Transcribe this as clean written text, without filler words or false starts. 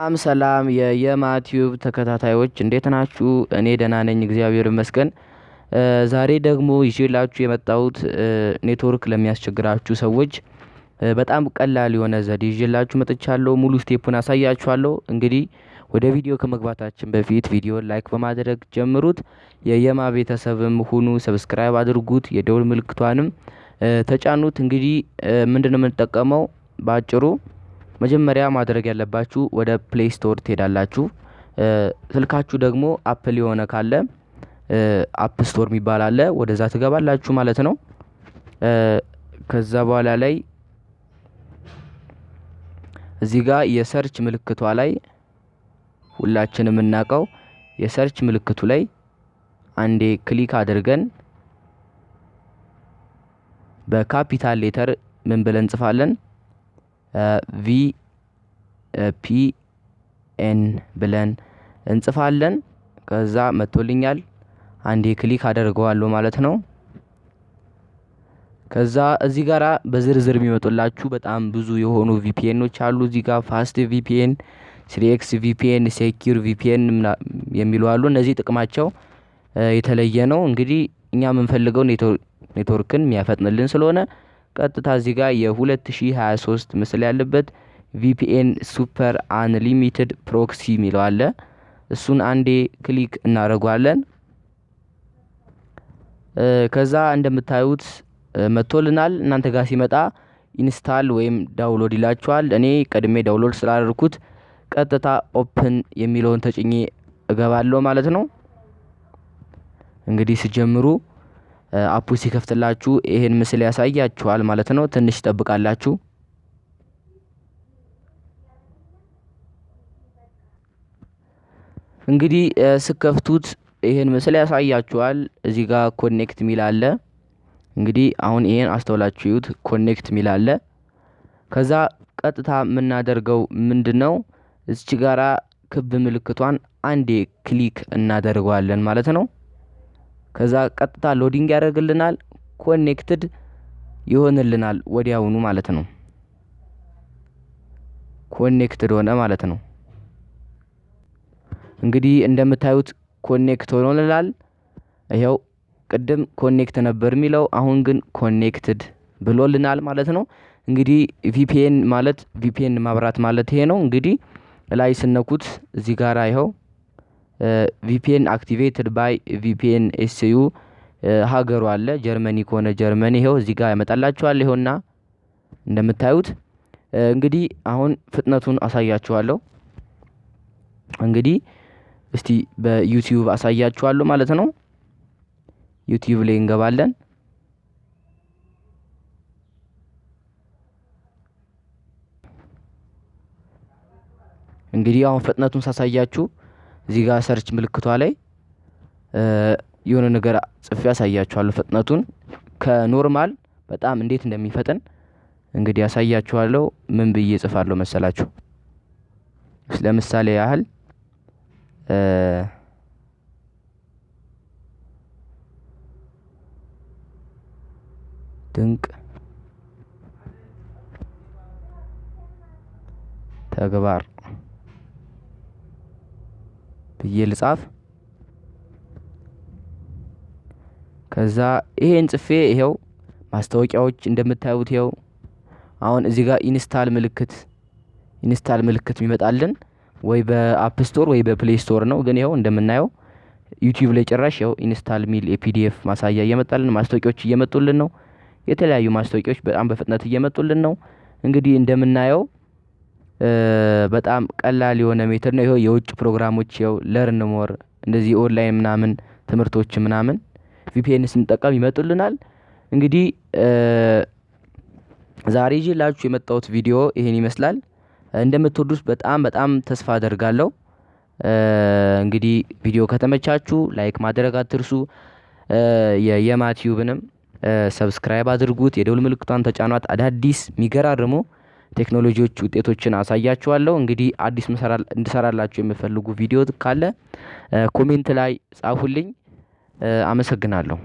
ሰላም የማቲዩብ ተከታታዮች እንዴት ናችሁ? እኔ ደህና ነኝ እግዚአብሔር ይመስገን። ዛሬ ደግሞ ይዤላችሁ የመጣሁት ኔትወርክ ለሚያስቸግራችሁ ሰዎች በጣም ቀላል የሆነ ዘዴ ይዤላችሁ መጥቻለሁ። ሙሉ ስቴፑን አሳያችኋለሁ። እንግዲህ ወደ ቪዲዮ ከመግባታችን በፊት ቪዲዮን ላይክ በማድረግ ጀምሩት። የየማ ቤተሰብም ሁኑ፣ ሰብስክራይብ አድርጉት፣ የደውል ምልክቷንም ተጫኑት። እንግዲህ ምንድነው የምንጠቀመው? በአጭሩ መጀመሪያ ማድረግ ያለባችሁ ወደ ፕሌይ ስቶር ትሄዳላችሁ። ስልካችሁ ደግሞ አፕል የሆነ ካለ አፕ ስቶር የሚባል አለ፣ ወደዛ ትገባላችሁ ማለት ነው። ከዛ በኋላ ላይ እዚህ ጋር የሰርች ምልክቷ ላይ ሁላችንም የምናውቀው የሰርች ምልክቱ ላይ አንዴ ክሊክ አድርገን በካፒታል ሌተር ምን ብለን እንጽፋለን? ቪፒኤን ብለን እንጽፋለን። ከዛ መጥቶልኛል። አንዴ ክሊክ አደርገዋለሁ ማለት ነው። ከዛ እዚህ ጋራ በዝርዝር የሚመጡላችሁ በጣም ብዙ የሆኑ ቪፒኤኖች አሉ። እዚህ ጋር ፋስት ቪፒኤን፣ ስሪኤክስ ቪፒኤን፣ ሴኪዩር ቪፒኤን የሚሉ አሉ። እነዚህ ጥቅማቸው የተለየ ነው። እንግዲህ እኛ የምንፈልገው ኔትወርክን የሚያፈጥንልን ስለሆነ ቀጥታ እዚህ ጋር የ2023 ምስል ያለበት ቪፒኤን ሱፐር አንሊሚትድ ፕሮክሲ የሚለው አለ። እሱን አንዴ ክሊክ እናደርገዋለን። ከዛ እንደምታዩት መጥቶልናል። እናንተ ጋር ሲመጣ ኢንስታል ወይም ዳውንሎድ ይላችኋል። እኔ ቀድሜ ዳውንሎድ ስላደረኩት ቀጥታ ኦፕን የሚለውን ተጭኜ እገባለሁ ማለት ነው። እንግዲህ ሲጀምሩ አፑ ሲከፍትላችሁ ይሄን ምስል ያሳያችኋል ማለት ነው። ትንሽ ትጠብቃላችሁ። እንግዲህ ስከፍቱት ይሄን ምስል ያሳያችኋል። እዚህ ጋር ኮኔክት ሚል አለ። እንግዲህ አሁን ይሄን አስተውላችሁ ይዩት። ኮኔክት ሚል አለ። ከዛ ቀጥታ የምናደርገው ምንድነው? እዚህ ጋራ ክብ ምልክቷን አንዴ ክሊክ እናደርገዋለን ማለት ነው። ከዛ ቀጥታ ሎዲንግ ያደርግልናል። ኮኔክትድ ይሆንልናል ወዲያውኑ ማለት ነው። ኮኔክትድ ሆነ ማለት ነው። እንግዲህ እንደምታዩት ኮኔክት ሆኖልናል። ይሄው ቅድም ኮኔክት ነበር የሚለው፣ አሁን ግን ኮኔክትድ ብሎልናል ማለት ነው። እንግዲህ ቪፒኤን ማለት ቪፒኤን ማብራት ማለት ይሄ ነው። እንግዲህ ላይ ስነኩት እዚህ ጋራ ይሄው ቪፒኤን አክቲቬትድ ባይ ቪፒኤን ኤስዩ ሀገሩ አለ። ጀርመኒ ከሆነ ጀርመኒ ይሄው እዚህ ጋር ያመጣላችኋል። ይሄውና እንደምታዩት እንግዲህ አሁን ፍጥነቱን አሳያችኋለሁ። እንግዲህ እስቲ በዩቲዩብ አሳያችኋለሁ ማለት ነው። ዩቲዩብ ላይ እንገባለን። እንግዲህ አሁን ፍጥነቱን ሳሳያችሁ እዚህ ጋር ሰርች ምልክቷ ላይ የሆነ ነገር ጽፌ ያሳያችኋለሁ። ፍጥነቱን ከኖርማል በጣም እንዴት እንደሚፈጥን እንግዲህ ያሳያችኋለሁ። ምን ብዬ ጽፋለሁ መሰላችሁ? ለምሳሌ ያህል ድንቅ ተግባር ብዬ ልጻፍ። ከዛ ይሄን ጽፌ ይሄው ማስታወቂያዎች እንደምታዩት ይሄው አሁን እዚህ ጋር ኢንስታል ምልክት የሚመጣልን ወይ በአፕ ስቶር ወይ በፕሌይ ስቶር ነው። ግን ይሄው እንደምናየው ዩቲዩብ ላይ ጭራሽ ይሄው ኢንስታል ሚል የፒዲኤፍ ማሳያ እየመጣልን፣ ማስታወቂያዎች እየመጡልን ነው። የተለያዩ ማስታወቂያዎች በጣም በፍጥነት እየመጡልን ነው። እንግዲህ እንደምናየው በጣም ቀላል የሆነ ሜትር ነው። ይሄው የውጭ ፕሮግራሞች ይሄው ለርን ሞር እንደዚህ ኦንላይን ምናምን ትምህርቶች ምናምን ቪፒኤን ስንጠቀም ይመጡልናል። እንግዲህ ዛሬ ይዤላችሁ የመጣሁት ቪዲዮ ይሄን ይመስላል። እንደምትወዱት በጣም ተስፋ አደርጋለሁ። እንግዲህ ቪዲዮ ከተመቻችሁ ላይክ ማድረግ አትርሱ። የማቲዩብንም ሰብስክራይብ አድርጉት፣ የደውል ምልክቷን ተጫኗት። አዳዲስ የሚገራርሙ ቴክኖሎጂዎች ውጤቶችን አሳያችኋለሁ። እንግዲህ አዲስ እንድሰራላችሁ የምፈልጉ ቪዲዮ ካለ ኮሜንት ላይ ጻፉልኝ። አመሰግናለሁ።